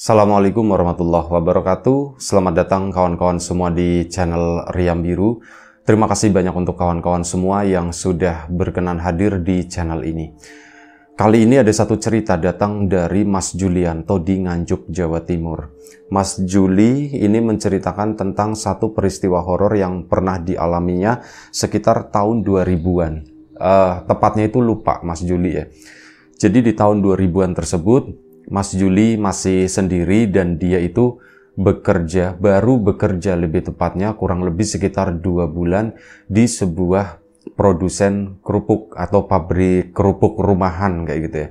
Assalamualaikum warahmatullahi wabarakatuh. Selamat datang kawan-kawan semua di channel Riam Biru. Terima kasih banyak untuk kawan-kawan semua yang sudah berkenan hadir di channel ini. Kali ini ada satu cerita datang dari Mas Julianto di Nganjuk, Jawa Timur. Mas Juli ini menceritakan tentang satu peristiwa horor yang pernah dialaminya sekitar tahun 2000-an. Tepatnya itu lupa Mas Juli ya. Jadi di tahun 2000-an tersebut Mas Juli masih sendiri dan dia itu baru bekerja lebih tepatnya kurang lebih sekitar 2 bulan di sebuah produsen kerupuk atau pabrik kerupuk rumahan kayak gitu ya.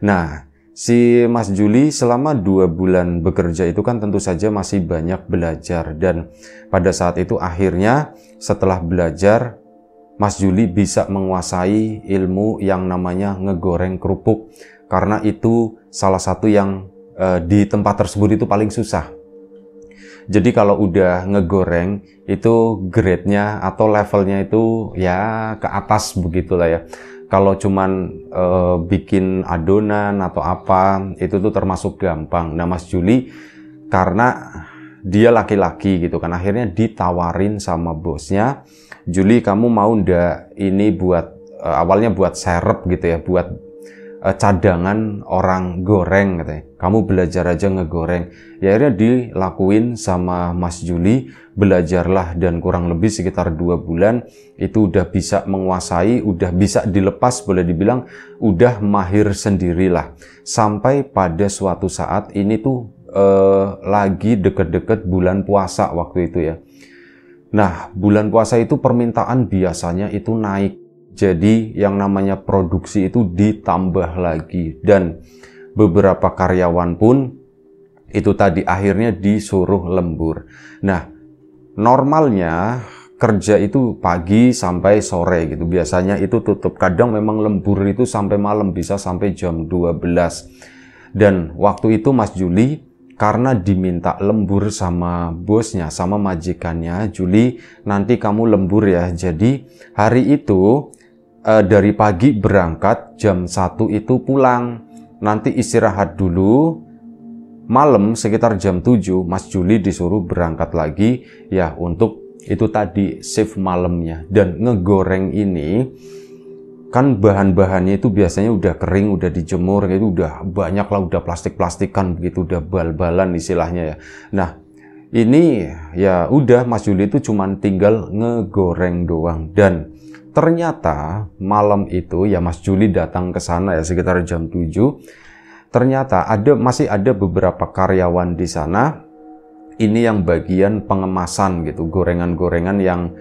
Nah, si Mas Juli selama 2 bulan bekerja itu kan tentu saja masih banyak belajar, dan pada saat itu akhirnya setelah belajar Mas Juli bisa menguasai ilmu yang namanya ngegoreng kerupuk, karena itu salah satu yang di tempat tersebut itu paling susah. Jadi kalau udah ngegoreng itu grade-nya atau levelnya itu ya ke atas begitulah ya. Kalau cuman bikin adonan atau apa itu tuh termasuk gampang. Nah, Mas Juli karena dia laki-laki gitu kan, akhirnya ditawarin sama bosnya, "Juli, kamu mau ndak ini buat awalnya buat serep gitu ya, buat cadangan orang goreng," katanya. "Kamu belajar aja ngegoreng." Ya akhirnya dilakuin sama Mas Juli, belajarlah, dan kurang lebih sekitar 2 bulan itu udah bisa menguasai, udah bisa dilepas, boleh dibilang udah mahir sendirilah. Sampai pada suatu saat ini tuh lagi deket-deket bulan puasa waktu itu ya. Nah, bulan puasa itu permintaan biasanya itu naik. Jadi yang namanya produksi itu ditambah lagi, dan beberapa karyawan pun itu tadi akhirnya disuruh lembur. Nah, normalnya kerja itu pagi sampai sore gitu. Biasanya itu tutup. Kadang memang lembur itu sampai malam, bisa sampai jam 12. Dan waktu itu Mas Juli karena diminta lembur sama bosnya, sama majikannya, "Juli, nanti kamu lembur ya." Jadi hari itu dari pagi berangkat, jam 1 itu pulang, nanti istirahat dulu, malam sekitar jam 7 Mas Juli disuruh berangkat lagi ya untuk itu tadi shift malamnya. Dan ngegoreng ini kan bahan-bahannya itu biasanya udah kering, udah dijemur, itu udah banyak lah, udah plastik-plastikan begitu, udah bal-balan istilahnya ya. Nah, ini ya udah Mas Juli itu cuman tinggal ngegoreng doang. Dan ternyata malam itu ya Mas Juli datang ke sana ya sekitar jam 7. Ternyata masih ada beberapa karyawan di sana. Ini yang bagian pengemasan gitu, gorengan-gorengan yang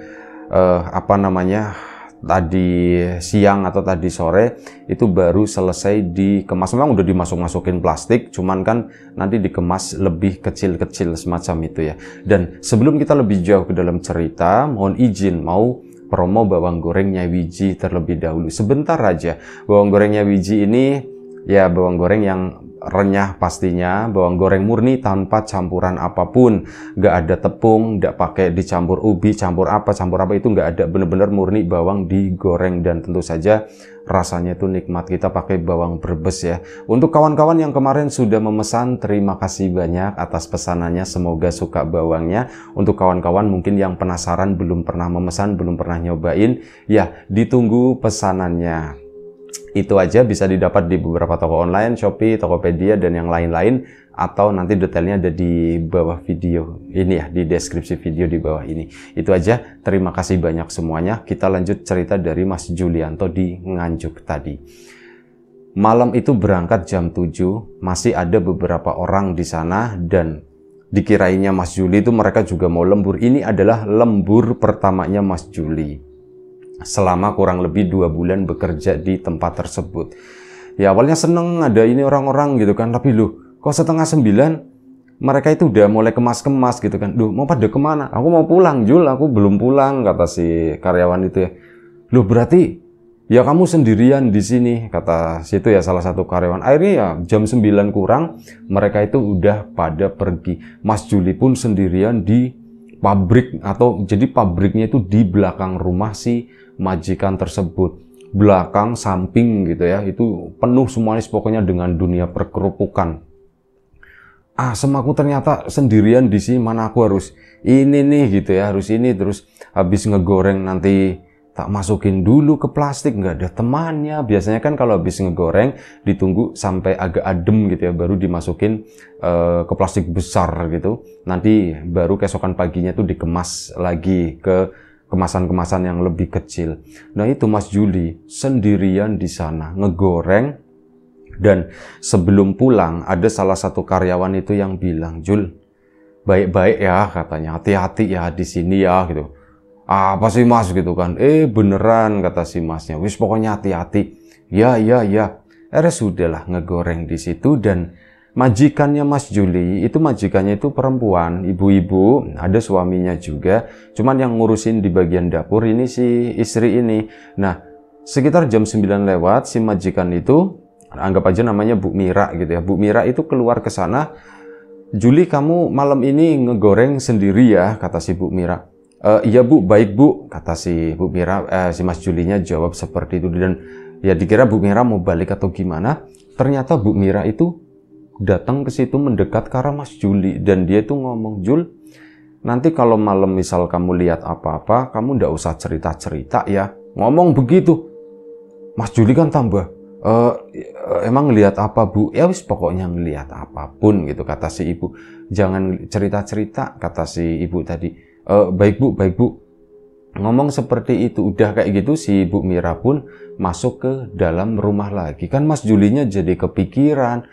tadi siang atau tadi sore itu baru selesai dikemas. Memang udah dimasuk-masukin plastik, cuman kan nanti dikemas lebih kecil-kecil semacam itu ya. Dan sebelum kita lebih jauh ke dalam cerita, mohon izin mau promo bawang goreng Nyawiji terlebih dahulu. Sebentar aja. Bawang goreng Nyawiji ini ya bawang goreng yang renyah pastinya, bawang goreng murni tanpa campuran apapun, nggak ada tepung, nggak pakai dicampur ubi, campur apa itu nggak ada, bener-bener murni bawang digoreng, dan tentu saja rasanya itu nikmat. Kita pakai bawang Brebes ya. Untuk kawan-kawan yang kemarin sudah memesan, terima kasih banyak atas pesanannya, semoga suka bawangnya. Untuk kawan-kawan mungkin yang penasaran, belum pernah memesan, belum pernah nyobain, ya ditunggu pesanannya. Itu aja bisa didapat di beberapa toko online, Shopee, Tokopedia, dan yang lain-lain, atau nanti detailnya ada di bawah video ini ya, di deskripsi video di bawah ini. Itu aja, terima kasih banyak semuanya. Kita lanjut cerita dari Mas Julianto di Nganjuk tadi. Malam itu berangkat jam 7, masih ada beberapa orang di sana, dan dikirainya Mas Juli itu mereka juga mau lembur. Ini adalah lembur pertamanya Mas Juli selama kurang lebih 2 bulan bekerja di tempat tersebut. Ya awalnya seneng ada ini orang-orang gitu kan, tapi loh kok setengah 9 mereka itu udah mulai kemas-kemas gitu kan. "Duh, mau pada kemana?" "Aku mau pulang, Jul, aku belum pulang," kata si karyawan itu ya. "Loh berarti ya kamu sendirian di sini," kata situ ya salah satu karyawan. Akhirnya ya jam 9 kurang mereka itu udah pada pergi. Mas Juli pun sendirian di pabrik, atau jadi pabriknya itu di belakang rumah si majikan tersebut. Belakang, samping gitu ya, itu penuh semuanya pokoknya dengan dunia perkerupukan. asem aku ternyata sendirian di sini, mana aku harus ini nih gitu ya, harus ini. Terus habis ngegoreng nanti tak masukin dulu ke plastik, nggak ada temannya. Biasanya kan kalau habis ngegoreng ditunggu sampai agak adem gitu ya, baru dimasukin ke plastik besar gitu. Nanti baru keesokan paginya tuh dikemas lagi ke kemasan-kemasan yang lebih kecil. Nah itu Mas Juli sendirian di sana ngegoreng, dan sebelum pulang ada salah satu karyawan itu yang bilang, "Jul, baik-baik ya," katanya, "hati-hati ya di sini ya," gitu. "Apa sih Mas?" gitu kan. Beneran," kata si Masnya. "Wis pokoknya hati-hati." Ya. Sudahlah ngegoreng di situ, dan majikannya Mas Juli itu, majikannya itu perempuan, ibu-ibu, ada suaminya juga. Cuman yang ngurusin di bagian dapur ini si istri ini. Nah, sekitar jam 9 lewat si majikan itu, anggap aja namanya Bu Mira gitu ya. Bu Mira itu keluar ke sana. "Juli, kamu malam ini ngegoreng sendiri ya?" kata si Bu Mira. "Iya Bu, baik Bu," kata si Bu Mira. Si Mas Julinya jawab seperti itu, dan ya dikira Bu Mira mau balik atau gimana. Ternyata Bu Mira itu datang ke situ, mendekat ke arah Mas Juli, dan dia tuh ngomong, "Jul, nanti kalau malam misal kamu lihat apa-apa, kamu ndak usah cerita-cerita ya." Ngomong begitu. Mas Juli kan tambah, "Emang ngelihat apa Bu?" "Ya wis pokoknya ngelihat apapun," gitu kata si ibu. "Jangan cerita-cerita," kata si ibu tadi. Baik Bu, baik Bu." Ngomong seperti itu, udah kayak gitu si Bu Mira pun masuk ke dalam rumah lagi. Kan Mas Julinya jadi kepikiran,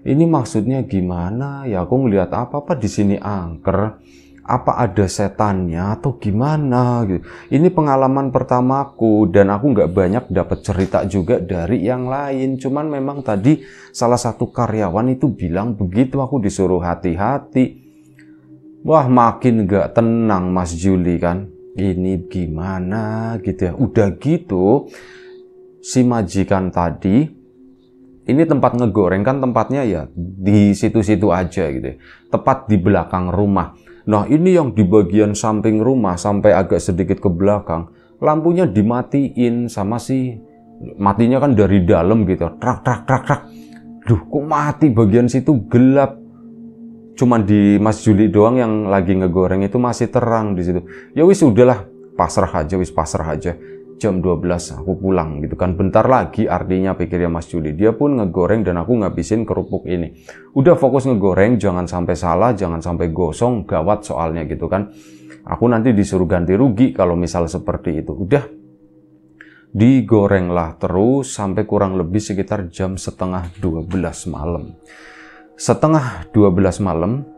ini maksudnya gimana ya, aku ngelihat apa-apa di sini angker, apa ada setannya atau gimana gitu. Ini pengalaman pertamaku, dan aku nggak banyak dapat cerita juga dari yang lain. Cuman memang tadi salah satu karyawan itu bilang begitu, aku disuruh hati-hati. Wah, makin gak tenang Mas Juli kan. Ini gimana gitu ya. Udah gitu, si majikan tadi, ini tempat ngegoreng kan tempatnya ya di situ-situ aja gitu ya. Tepat di belakang rumah. Nah ini yang di bagian samping rumah sampai agak sedikit ke belakang, lampunya dimatiin sama si, matinya kan dari dalam gitu. Trak. Duh, kok mati bagian situ gelap. Cuman di Mas Juli doang yang lagi ngegoreng itu masih terang di situ. Ya wis udahlah, pasrah aja. Jam 12 aku pulang gitu kan. Bentar lagi artinya, pikirnya Mas Juli. Dia pun ngegoreng dan aku ngabisin kerupuk ini. Udah fokus ngegoreng, jangan sampai salah, jangan sampai gosong, gawat soalnya gitu kan. Aku nanti disuruh ganti rugi kalau misal seperti itu. Udah digorenglah terus sampai kurang lebih sekitar jam setengah 12 malam. Setengah 12 malam,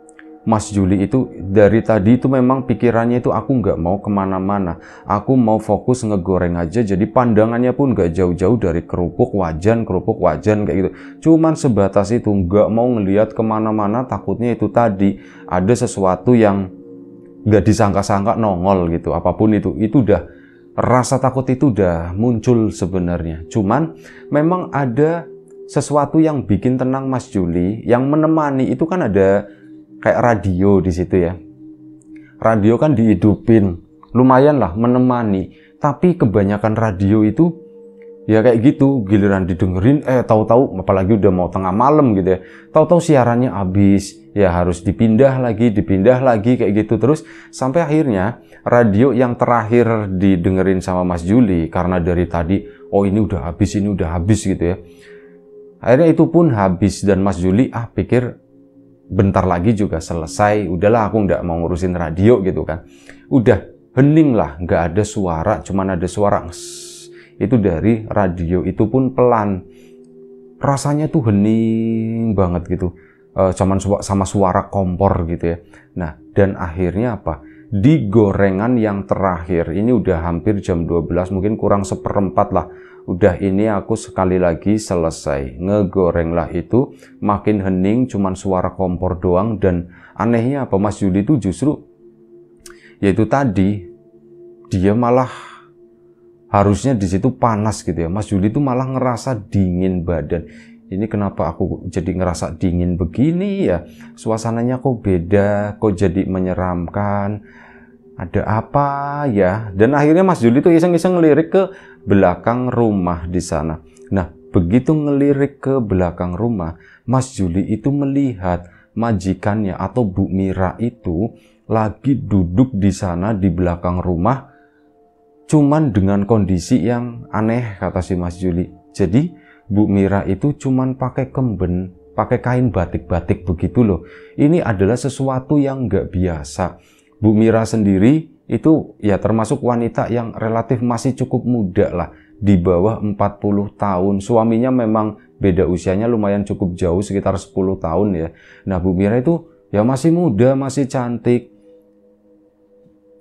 Mas Juli itu dari tadi itu memang pikirannya itu, aku nggak mau kemana-mana. Aku mau fokus ngegoreng aja, jadi pandangannya pun nggak jauh-jauh dari kerupuk wajan kayak gitu. Cuman sebatas itu, nggak mau ngelihat kemana-mana, takutnya itu tadi ada sesuatu yang nggak disangka-sangka nongol gitu. Apapun itu udah, rasa takut itu udah muncul sebenarnya. Cuman memang ada sesuatu yang bikin tenang Mas Juli, yang menemani itu kan ada kayak radio di situ ya. Radio kan dihidupin, lumayan lah menemani. Tapi kebanyakan radio itu ya kayak gitu, giliran didengerin, tahu-tahu apalagi udah mau tengah malam gitu ya. Tahu-tahu siarannya habis, ya harus dipindah lagi kayak gitu terus sampai akhirnya radio yang terakhir didengerin sama Mas Juli, karena dari tadi ini udah habis gitu ya. Akhirnya itu pun habis, dan Mas Juli pikir bentar lagi juga selesai. Udahlah, aku nggak mau ngurusin radio gitu kan. Udah hening lah, nggak ada suara, cuman ada suara itu dari radio, itu pun pelan. Rasanya tuh hening banget gitu. Cuman sama suara kompor gitu ya. Nah, dan akhirnya apa? Di gorengan yang terakhir, ini udah hampir jam 12, mungkin kurang seperempat lah. Udah ini aku sekali lagi selesai. Ngegoreng lah itu, makin hening, cuman suara kompor doang. Dan anehnya apa, Mas Juli itu justru, yaitu tadi, dia malah harusnya di situ panas gitu ya. Mas Juli itu malah ngerasa dingin badan. Ini kenapa aku jadi ngerasa dingin begini ya? Suasananya kok beda, kok jadi menyeramkan. Ada apa ya? Dan akhirnya Mas Juli itu iseng-iseng ngelirik ke belakang rumah di sana. Nah, begitu ngelirik ke belakang rumah, Mas Juli itu melihat majikannya atau Bu Mira itu lagi duduk di sana di belakang rumah, cuman dengan kondisi yang aneh, kata si Mas Juli. Jadi Bu Mira itu cuman pakai kemben, pakai kain batik-batik begitu loh. Ini adalah sesuatu yang nggak biasa. Bu Mira sendiri itu ya termasuk wanita yang relatif masih cukup muda lah, di bawah 40 tahun. Suaminya memang beda usianya lumayan cukup jauh, sekitar 10 tahun ya. Nah, Bu Mira itu ya masih muda, masih cantik.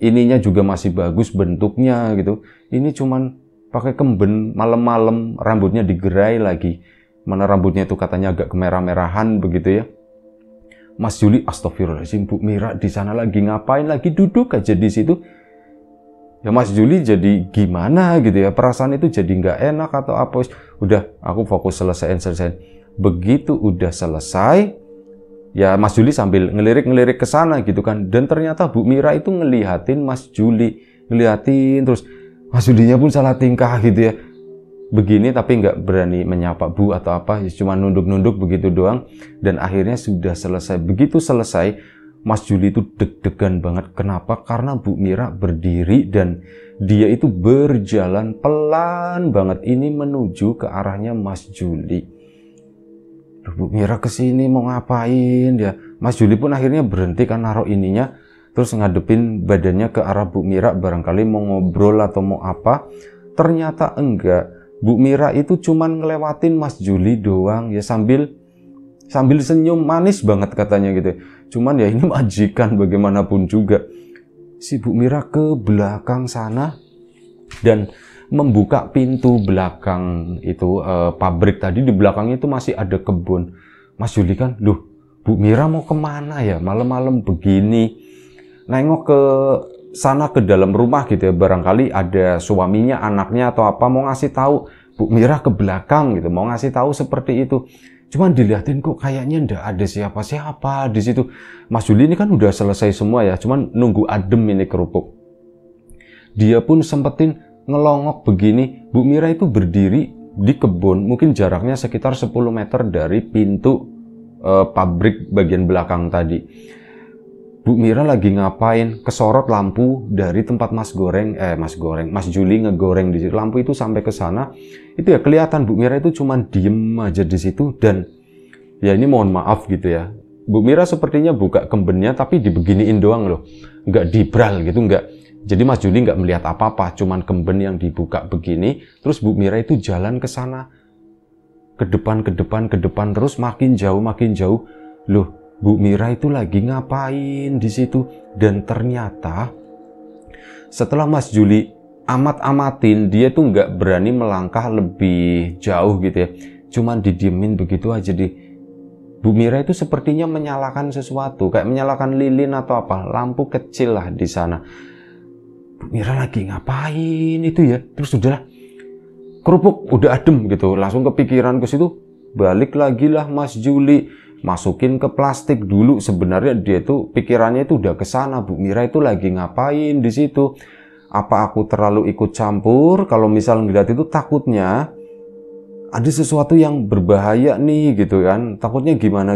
Ininya juga masih bagus bentuknya gitu. Ini cuman pakai kemben, malam-malam rambutnya digerai lagi. Mana rambutnya itu katanya agak kemerah-merahan begitu ya. Mas Juli, astagfirullahaladzim, Bu Mira di sana lagi ngapain? Lagi duduk aja di situ. Ya Mas Juli jadi gimana gitu ya, perasaan itu jadi nggak enak atau apa. Udah, aku fokus selesaiin. Begitu udah selesai, ya Mas Juli sambil ngelirik ke sana gitu kan. Dan ternyata Bu Mira itu ngelihatin Mas Juli, ngelihatin terus. Mas Julinya pun salah tingkah gitu ya. Begini tapi nggak berani menyapa Bu atau apa, cuma nunduk-nunduk begitu doang. Dan akhirnya sudah selesai. Begitu selesai, Mas Juli itu deg-degan banget. Kenapa? Karena Bu Mira berdiri dan dia itu berjalan pelan banget ini menuju ke arahnya Mas Juli. Bu Mira kesini mau ngapain ya? Mas Juli pun akhirnya berhenti kan naruh ininya, terus ngadepin badannya ke arah Bu Mira, barangkali mau ngobrol atau mau apa. Ternyata enggak. Bu Mira itu cuman ngelewatin Mas Juli doang ya, sambil senyum manis banget katanya gitu. Cuman ya ini majikan bagaimanapun juga. Si Bu Mira ke belakang sana dan membuka pintu belakang itu pabrik tadi. Di belakangnya itu masih ada kebun. Mas Juli kan, loh Bu Mira mau kemana ya malam-malam begini? Nengok ke sana ke dalam rumah gitu ya, barangkali ada suaminya, anaknya atau apa, mau ngasih tahu. Bu Mira ke belakang gitu, mau ngasih tahu seperti itu. Cuman dilihatin kok kayaknya ndak ada siapa-siapa di situ. Mas Juli ini kan udah selesai semua ya, cuman nunggu adem ini kerupuk. Dia pun sempetin ngelongok begini. Bu Mira itu berdiri di kebun, mungkin jaraknya sekitar 10 meter dari pintu pabrik bagian belakang tadi. Bu Mira lagi ngapain? Kesorot lampu dari tempat Mas Juli ngegoreng di situ. Lampu itu sampai ke sana. Itu ya kelihatan Bu Mira itu cuman diem aja di situ. Dan ya ini mohon maaf gitu ya, Bu Mira sepertinya buka kembennya tapi dibeginiin doang loh. Nggak dibral gitu, nggak. Jadi Mas Juli nggak melihat apa-apa, cuman kemben yang dibuka begini. Terus Bu Mira itu jalan ke sana. Ke depan terus makin jauh. Loh, Bu Mira itu lagi ngapain di situ? Dan ternyata setelah Mas Juli amat-amatin, dia tuh nggak berani melangkah lebih jauh gitu ya. Cuman didiemin begitu aja di. Bu Mira itu sepertinya menyalakan sesuatu, kayak menyalakan lilin atau apa, lampu kecil lah di sana. Bu Mira lagi ngapain itu ya? Terus udahlah, kerupuk udah adem gitu, langsung kepikiran ke situ. Balik lagi lah Mas Juli, masukin ke plastik dulu. Sebenarnya dia tuh pikirannya itu udah ke sana. Bu Mira itu lagi ngapain di situ? Apa aku terlalu ikut campur? Kalau misal ngeliat itu takutnya ada sesuatu yang berbahaya nih gitu kan. Takutnya gimana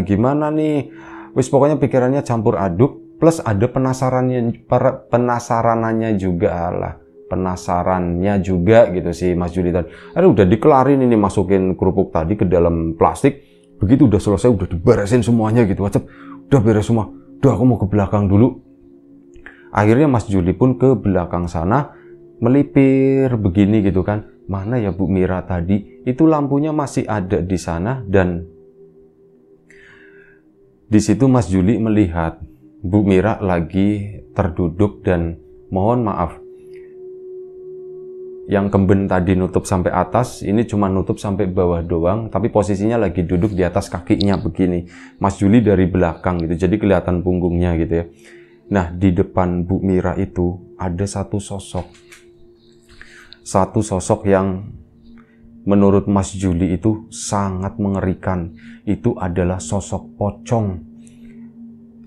nih. Wis pokoknya pikirannya campur aduk. Plus ada penasaranannya juga gitu si Mas Juli tadi. Aduh, udah dikelarin ini, masukin kerupuk tadi ke dalam plastik. Begitu udah selesai, udah diberesin semuanya gitu. Udah beres semua. Udah, aku mau ke belakang dulu. Akhirnya Mas Juli pun ke belakang sana, melipir begini gitu kan. Mana ya Bu Mira tadi? Itu lampunya masih ada di sana. Dan di situ Mas Juli melihat Bu Mira lagi terduduk. Dan mohon maaf, yang kemben tadi nutup sampai atas, ini cuma nutup sampai bawah doang, tapi posisinya lagi duduk di atas kakinya begini. Mas Juli dari belakang gitu, jadi kelihatan punggungnya gitu ya. Nah, di depan Bu Mira itu ada satu sosok yang menurut Mas Juli itu sangat mengerikan. Itu adalah sosok pocong.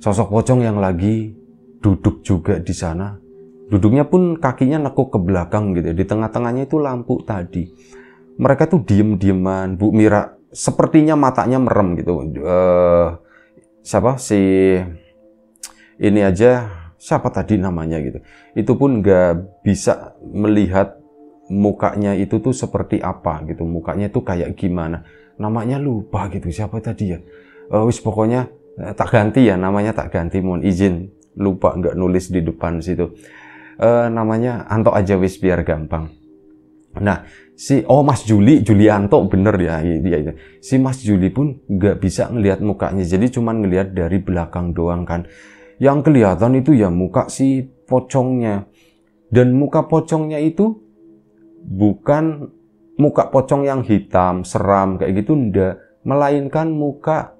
Sosok pocong yang lagi duduk juga di sana. Duduknya pun kakinya nekuk ke belakang gitu. Di tengah-tengahnya itu lampu tadi. Mereka tuh diem-dieman. Bu Mira sepertinya matanya merem gitu. siapa si ini aja, siapa tadi namanya gitu, itu pun nggak bisa melihat mukanya itu tuh seperti apa gitu, mukanya tuh kayak gimana, namanya lupa gitu, siapa tadi ya. Wis pokoknya tak ganti ya, namanya tak ganti, mohon izin lupa nggak nulis di depan situ. Namanya Anto aja wis biar gampang. Nah, Mas Julianto, bener ya, dia. Si Mas Juli pun nggak bisa ngelihat mukanya, jadi cuman ngelihat dari belakang doang kan. Yang kelihatan itu ya muka si pocongnya. Dan muka pocongnya itu bukan muka pocong yang hitam, seram kayak gitu, ndak, melainkan muka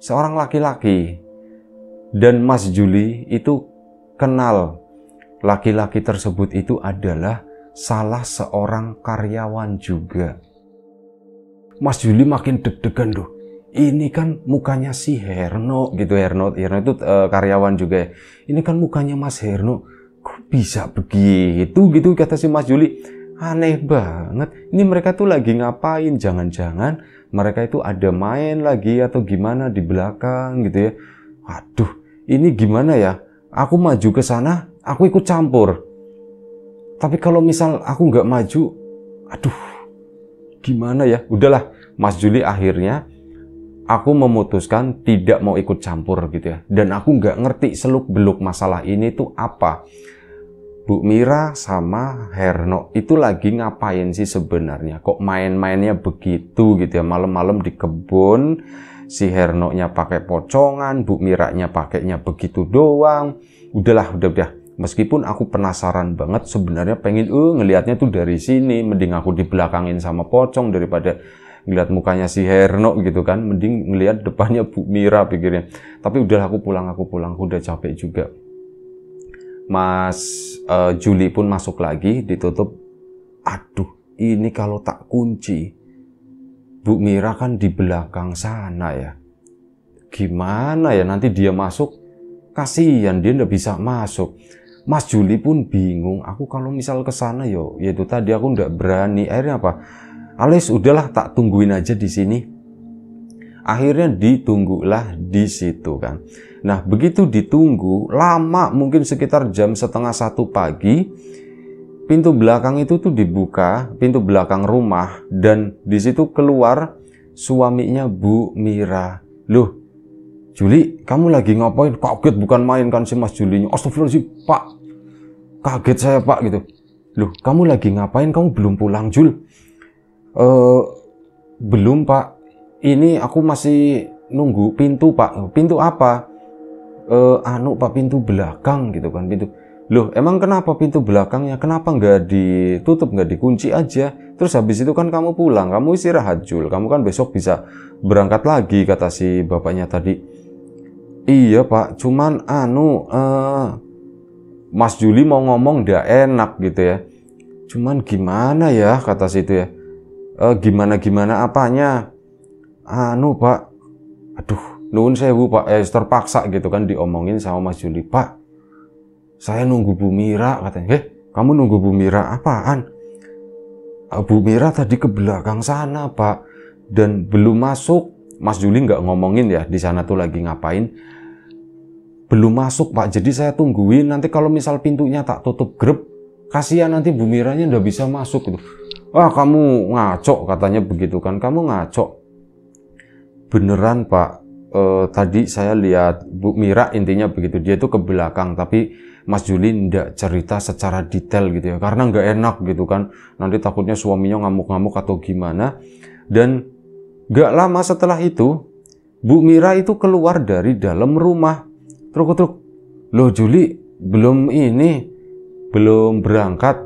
seorang laki-laki. Dan Mas Juli itu kenal laki-laki tersebut itu adalah salah seorang karyawan juga. Mas Juli makin deg-degan loh. Ini kan mukanya si Herno gitu. Herno itu karyawan juga ya. Ini kan mukanya Mas Herno. Kok bisa begitu gitu, kata si Mas Juli. Aneh banget. Ini mereka tuh lagi ngapain? Jangan-jangan mereka itu ada main lagi atau gimana di belakang gitu ya. Aduh, ini gimana ya? Aku maju ke sana, aku ikut campur. Tapi kalau misal aku nggak maju, aduh, gimana ya? Udahlah, Mas Juli akhirnya aku memutuskan tidak mau ikut campur gitu ya. Dan aku nggak ngerti seluk-beluk masalah ini tuh apa. Bu Mira sama Herno itu lagi ngapain sih sebenarnya? Kok main-mainnya begitu gitu ya, malam-malam di kebun. Si Herno-nya pakai pocongan, Bu Miranya pakainya begitu doang. Udah. Meskipun aku penasaran banget sebenarnya, pengen ngelihatnya tuh dari sini, mending aku dibelakangin sama pocong daripada ngelihat mukanya si Herno gitu kan, mending ngelihat depannya Bu Mira pikirnya. Tapi udah, aku pulang, aku udah capek juga. Mas Juli pun masuk lagi, ditutup. Aduh, ini kalau tak kunci, Bu Mira kan di belakang sana ya. Gimana ya nanti dia masuk, kasihan dia nggak bisa masuk. Mas Juli pun bingung, aku kalau misal ke sana ya itu tadi aku nggak berani. Akhirnya apa? Alis udahlah, tak tungguin aja di sini. Akhirnya ditunggulah di situ kan. Nah, begitu ditunggu lama, mungkin sekitar jam 12:30 pagi, pintu belakang itu tuh dibuka, pintu belakang rumah, dan di situ keluar suaminya Bu Mira. Loh, Juli, kamu lagi ngapain? Kaget bukan main kan si Mas Julinya. Astagfirullahaladzim, Pak. Kaget saya, Pak, gitu. Loh, kamu lagi ngapain? Kamu belum pulang, Jul? Belum, Pak. Ini aku masih nunggu pintu, Pak. Pintu apa? Pak, pintu belakang gitu kan, pintu. Loh, emang kenapa pintu belakangnya? Kenapa nggak ditutup, nggak dikunci aja? Terus habis itu kan kamu pulang, kamu istirahat, Jul. Kamu kan besok bisa berangkat lagi, kata si bapaknya tadi. Iya, Pak, cuman Mas Juli mau ngomong nggak enak gitu ya. Cuman gimana ya, kata situ ya. Gimana apanya? Pak. Aduh, nuwun sewu, Pak. Terpaksa gitu kan diomongin sama Mas Juli. Pak, saya nunggu Bu Mira, katanya. Kamu nunggu Bu Mira apaan? Bu Mira tadi ke belakang sana, Pak. Dan belum masuk. Mas Juli nggak ngomongin ya di sana tuh lagi ngapain. Belum masuk, Pak. Jadi saya tungguin. Nanti kalau misal pintunya tak tutup grep, kasihan nanti Bu Miranya nggak bisa masuk gitu. Wah, kamu ngaco, katanya begitu kan. Kamu ngaco. Beneran, Pak. Tadi saya lihat Bu Mira, intinya begitu. Dia itu ke belakang, tapi Mas Juli nggak cerita secara detail gitu ya. Karena nggak enak gitu kan. Nanti takutnya suaminya ngamuk-ngamuk atau gimana. Dan nggak lama setelah itu, Bu Mira itu keluar dari dalam rumah. Truk. Loh, Juli belum berangkat.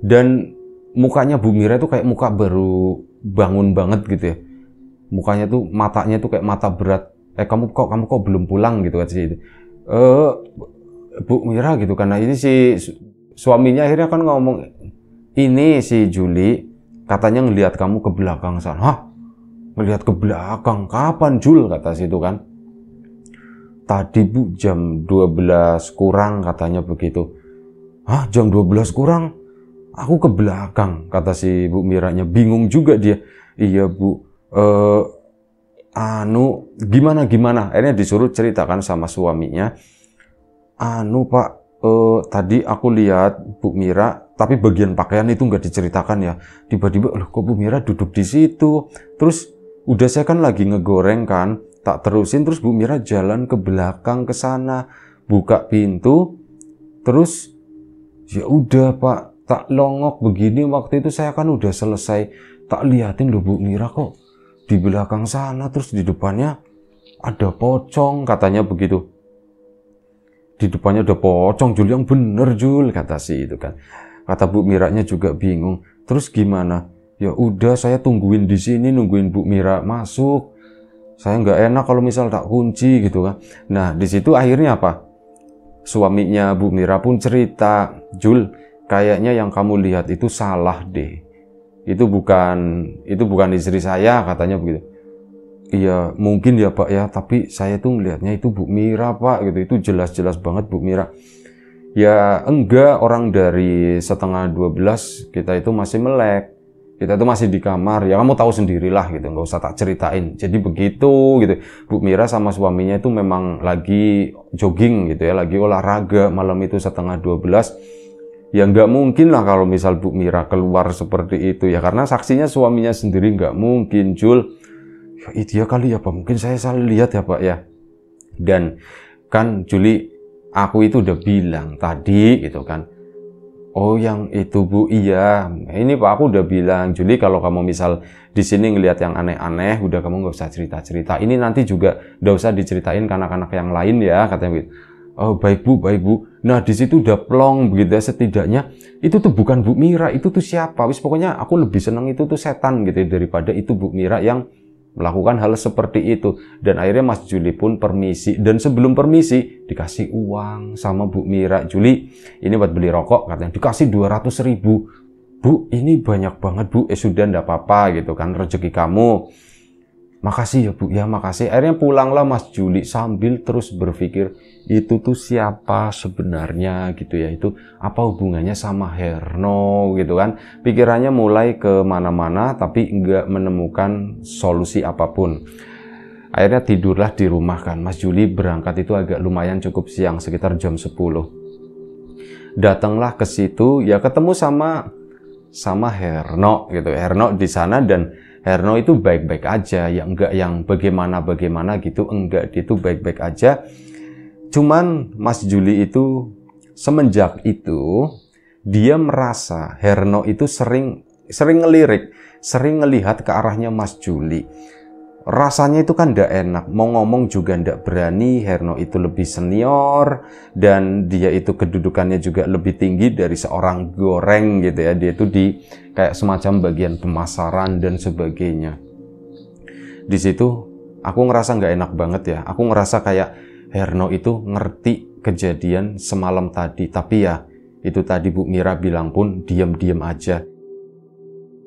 Dan mukanya Bu Mira itu kayak muka baru bangun banget gitu ya. Mukanya tuh, matanya tuh kayak mata berat. Kamu kok belum pulang gitu kata itu. Bu Mira gitu, karena ini si suaminya akhirnya kan ngomong, ini si Juli katanya ngelihat kamu ke belakang sana. Hah? Ngelihat ke belakang? Kapan, Jul? Kata situ kan. Tadi, Bu, jam 12 kurang katanya begitu. Hah, jam 12 kurang? Aku ke belakang, kata si Bu Miranya. Bingung juga dia. Iya, Bu. Gimana? Akhirnya disuruh ceritakan sama suaminya. Pak, tadi aku lihat Bu Mira, tapi bagian pakaian itu nggak diceritakan ya. Tiba-tiba, loh kok Bu Mira duduk di situ? Terus udah saya kan lagi ngegoreng kan, tak terusin, terus Bu Mira jalan ke belakang ke sana, buka pintu, terus ya udah Pak, tak longok begini. Waktu itu saya kan udah selesai, tak liatin loh Bu Mira kok di belakang sana, terus di depannya ada pocong, katanya begitu. Di depannya ada pocong, Jul, yang bener Jul, kata si itu kan. Kata Bu Miranya juga bingung. Terus gimana? Ya udah saya tungguin di sini, nungguin Bu Mira masuk. Saya nggak enak kalau misal tak kunci gitu kan. Nah di situ akhirnya apa? Suaminya Bu Mira pun cerita, Jul, kayaknya yang kamu lihat itu salah deh. Itu bukan istri saya, katanya begitu. Iya mungkin ya Pak ya, tapi saya tuh melihatnya itu Bu Mira Pak gitu. Itu jelas-jelas banget Bu Mira. Ya enggak, orang dari 11:30 kita itu masih melek. Kita itu masih di kamar. Ya kamu tahu sendirilah gitu, nggak usah tak ceritain. Jadi begitu gitu. Bu Mira sama suaminya itu memang lagi jogging gitu ya, lagi olahraga malam itu 11:30. Ya nggak mungkin lah kalau misal Bu Mira keluar seperti itu ya, karena saksinya suaminya sendiri, nggak mungkin Jul. Ya itu ya kali ya Pak, mungkin saya salah lihat ya Pak ya. Dan kan Juli, aku itu udah bilang tadi gitu kan. Oh yang itu Bu, iya. Ini Pak aku udah bilang, Juli kalau kamu misal di sini ngelihat yang aneh-aneh, udah kamu nggak usah cerita-cerita. Ini nanti juga nggak usah diceritain ke anak-anak yang lain ya, katanya begitu. Oh baik Bu, baik Bu. Nah di situ udah plong begitu ya, setidaknya itu tuh bukan Bu Mira, itu tuh siapa? Wis pokoknya aku lebih seneng itu tuh setan gitu ya, daripada itu Bu Mira yang melakukan hal seperti itu. Dan akhirnya Mas Juli pun permisi, dan sebelum permisi dikasih uang sama Bu Mira. Juli, ini buat beli rokok, katanya dikasih 200.000. Bu, ini banyak banget Bu. Sudah ndak apa-apa gitu kan, rezeki kamu. Makasih ya Bu, ya makasih. Akhirnya pulanglah Mas Juli sambil terus berpikir, itu tuh siapa sebenarnya gitu ya, itu apa hubungannya sama Herno gitu kan. Pikirannya mulai ke mana-mana tapi nggak menemukan solusi apapun. Akhirnya tidurlah di rumah kan. Mas Juli berangkat itu agak lumayan cukup siang, sekitar jam 10. Datanglah ke situ, ya ketemu sama Herno gitu. Herno di sana, dan Herno itu baik-baik aja, ya enggak yang bagaimana gitu, enggak, dia itu baik-baik aja. Cuman Mas Juli itu semenjak itu dia merasa Herno itu sering ngelirik, sering ngelihat ke arahnya Mas Juli. Rasanya itu kan ndak enak, mau ngomong juga ndak berani. Herno itu lebih senior dan dia itu kedudukannya juga lebih tinggi dari seorang goreng gitu ya. Dia itu di kayak semacam bagian pemasaran dan sebagainya. Di situ aku ngerasa nggak enak banget ya. Aku ngerasa kayak Herno itu ngerti kejadian semalam tadi, tapi ya itu tadi Bu Mira bilang pun diam-diam aja.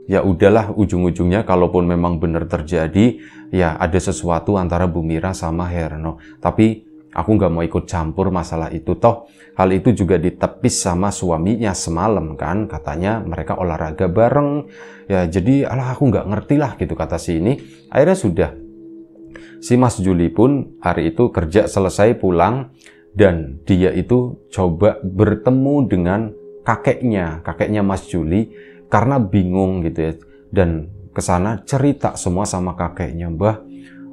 Ya udahlah, ujung-ujungnya kalaupun memang benar terjadi, ya ada sesuatu antara Bu Mira sama Herno. Tapi aku nggak mau ikut campur masalah itu. Toh hal itu juga ditepis sama suaminya semalam kan. Katanya mereka olahraga bareng. Ya jadi aku nggak ngerti lah gitu, kata si ini. Akhirnya sudah. Si Mas Juli pun hari itu kerja selesai pulang. Dan dia itu coba bertemu dengan kakeknya Mas Juli. Karena bingung gitu ya, dan kesana cerita semua sama kakeknya, Mbah,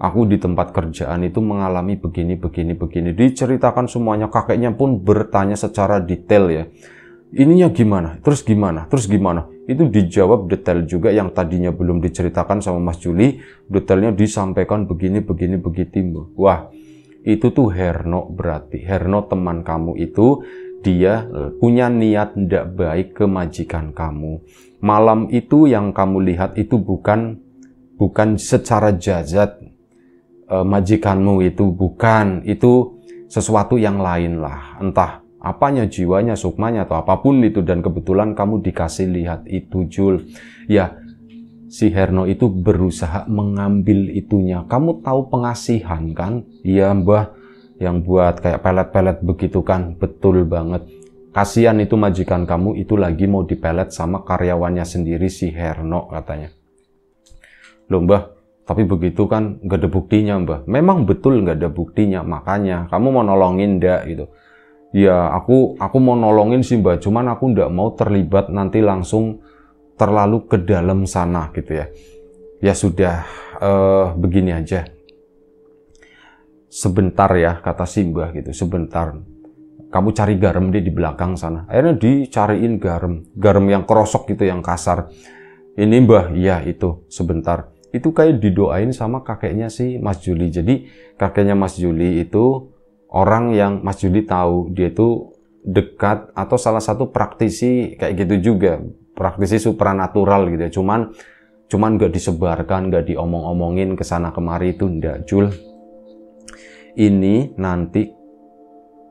aku di tempat kerjaan itu mengalami begini, diceritakan semuanya. Kakeknya pun bertanya secara detail ya, ininya gimana, terus gimana, itu dijawab detail juga. Yang tadinya belum diceritakan sama Mas Juli, detailnya disampaikan begini, Mbah. Wah, itu tuh Herno, berarti Herno teman kamu itu, dia punya niat tidak baik ke majikan kamu. Malam itu yang kamu lihat itu bukan secara jazat majikanmu itu, bukan, itu sesuatu yang lain lah. Entah apanya, jiwanya, sukmanya, atau apapun itu. Dan kebetulan kamu dikasih lihat itu, Jul. Ya, si Herno itu berusaha mengambil itunya. Kamu tahu pengasihan kan? Iya Mbah, yang buat kayak pelet-pelet begitu kan? Betul banget. Kasihan itu majikan kamu itu lagi mau dipelet sama karyawannya sendiri, si Herno, katanya. Loh Mbah, Tapi begitu kan nggak ada buktinya Mbah. Memang betul nggak ada buktinya, makanya kamu mau nolongin ndak gitu. Ya aku mau nolongin sih Mbah, cuman aku ndak mau terlibat nanti langsung terlalu ke dalam sana gitu ya. Ya sudah, begini aja. Sebentar ya, kata si Mbah gitu, sebentar. Kamu cari garam di belakang sana. Akhirnya dicariin garam yang kerosok gitu, yang kasar. Ini Mbah, iya itu, sebentar. Itu kayak didoain sama kakeknya si Mas Juli. Jadi kakeknya Mas Juli itu orang yang Mas Juli tahu, dia itu dekat atau salah satu praktisi kayak gitu juga, praktisi supranatural gitu ya. Cuman nggak disebarkan, nggak diomong-omongin kesana kemari, itu ndak Jul. Ini nanti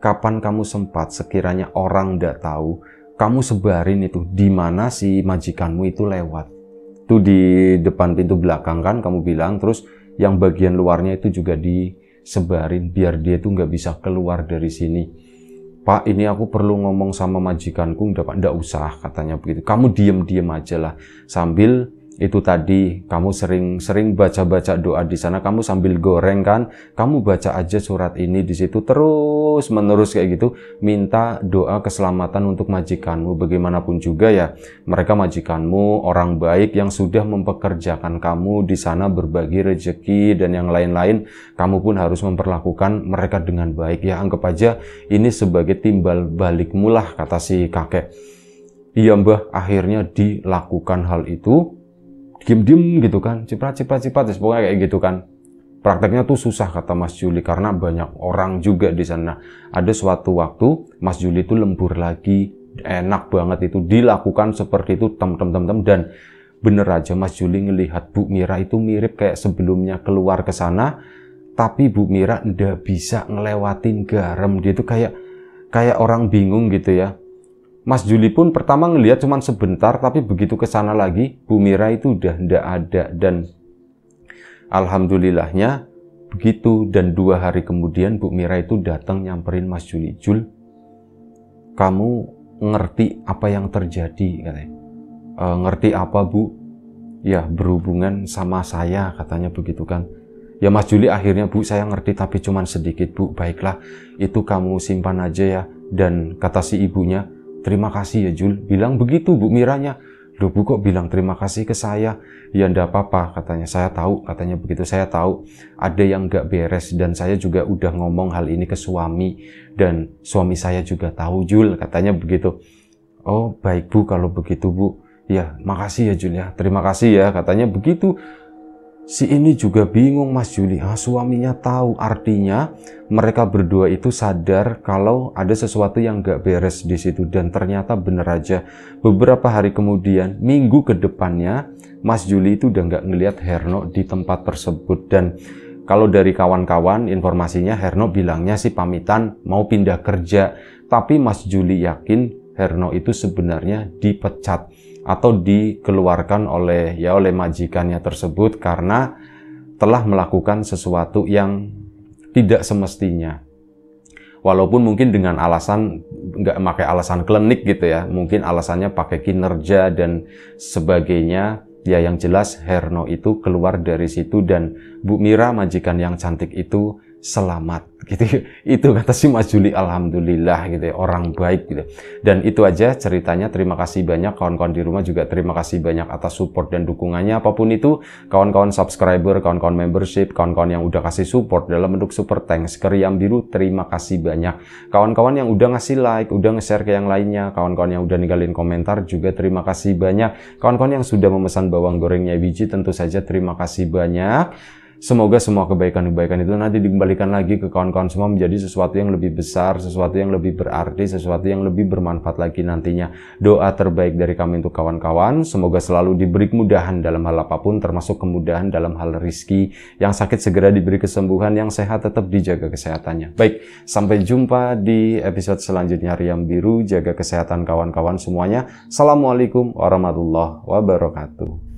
kapan kamu sempat, sekiranya orang ndak tahu, kamu sebarin itu di mana si majikanmu itu lewat. Itu di depan pintu belakang kan kamu bilang, terus yang bagian luarnya itu juga disebarin biar dia tuh nggak bisa keluar dari sini. Pak, ini aku perlu ngomong sama majikanku. Nggak usah, katanya begitu. Kamu diem aja lah. Sambil itu tadi kamu sering baca-baca doa di sana, kamu sambil goreng kan, kamu baca aja surat ini di situ terus menerus kayak gitu, minta doa keselamatan untuk majikanmu. Bagaimanapun juga ya, mereka majikanmu orang baik yang sudah mempekerjakan kamu di sana, berbagi rezeki dan yang lain-lain. Kamu pun harus memperlakukan mereka dengan baik ya. Anggap aja ini sebagai timbal balikmu lah, kata si kakek. Iya Mbah, akhirnya dilakukan hal itu. Diem gitu kan, ciprat, pokoknya kayak gitu kan. Prakteknya tuh susah, kata Mas Juli, karena banyak orang juga di sana. Ada suatu waktu Mas Juli itu lembur lagi, enak banget itu dilakukan seperti itu, dan bener aja Mas Juli ngelihat Bu Mira itu mirip kayak sebelumnya keluar ke sana, tapi Bu Mira ndak bisa ngelewatin garam. Dia tuh kayak orang bingung gitu ya. Mas Juli pun pertama ngelihat cuman sebentar, tapi begitu ke sana lagi, Bu Mira itu udah ndak ada. Dan alhamdulillahnya begitu, dan 2 hari kemudian Bu Mira itu datang nyamperin Mas Juli. Jul, kamu ngerti apa yang terjadi, katanya. Ngerti apa Bu? Ya berhubungan sama saya, katanya begitu kan. Ya Mas Juli akhirnya, Bu saya ngerti tapi cuman sedikit Bu. Baiklah, itu kamu simpan aja ya. Dan kata si ibunya, terima kasih ya Jul. Bilang begitu Bu Miranya. Loh Bu, kok bilang terima kasih ke saya? Ya ndak apa-apa, katanya. Saya tahu, katanya begitu. Saya tahu ada yang nggak beres, dan saya juga udah ngomong hal ini ke suami, dan suami saya juga tahu Jul, katanya begitu. Oh baik Bu, kalau begitu Bu. Ya makasih ya Jul ya, terima kasih ya, katanya begitu. Si ini juga bingung Mas Juli, suaminya tahu, artinya mereka berdua itu sadar kalau ada sesuatu yang gak beres di situ. Dan ternyata bener aja, beberapa hari kemudian, minggu ke depannya, Mas Juli itu udah gak ngelihat Herno di tempat tersebut. Dan kalau dari kawan-kawan informasinya, Herno bilangnya sih pamitan mau pindah kerja, tapi Mas Juli yakin Herno itu sebenarnya dipecat atau dikeluarkan oleh majikannya tersebut karena telah melakukan sesuatu yang tidak semestinya. Walaupun mungkin dengan alasan, nggak pakai alasan klinik gitu ya, mungkin alasannya pakai kinerja dan sebagainya. Ya yang jelas Herno itu keluar dari situ, dan Bu Mira majikan yang cantik itu selamat gitu. Itu kata si Mas Juli, alhamdulillah gitu ya, orang baik gitu. Dan itu aja ceritanya. Terima kasih banyak kawan-kawan di rumah, juga terima kasih banyak atas support dan dukungannya. Apapun itu, kawan-kawan subscriber, kawan-kawan membership, kawan-kawan yang udah kasih support dalam bentuk super thanks ke Riam Biru, terima kasih banyak. Kawan-kawan yang udah ngasih like, udah nge-share ke yang lainnya, kawan-kawan yang udah ninggalin komentar juga terima kasih banyak. Kawan-kawan yang sudah memesan bawang gorengnya biji, tentu saja terima kasih banyak. Semoga semua kebaikan-kebaikan itu nanti dikembalikan lagi ke kawan-kawan semua menjadi sesuatu yang lebih besar, sesuatu yang lebih berarti, sesuatu yang lebih bermanfaat lagi nantinya. Doa terbaik dari kami untuk kawan-kawan, semoga selalu diberi kemudahan dalam hal apapun, termasuk kemudahan dalam hal rizki. Yang sakit segera diberi kesembuhan, yang sehat tetap dijaga kesehatannya. Baik, sampai jumpa di episode selanjutnya Riam Biru. Jaga kesehatan kawan-kawan semuanya. Assalamualaikum warahmatullahi wabarakatuh.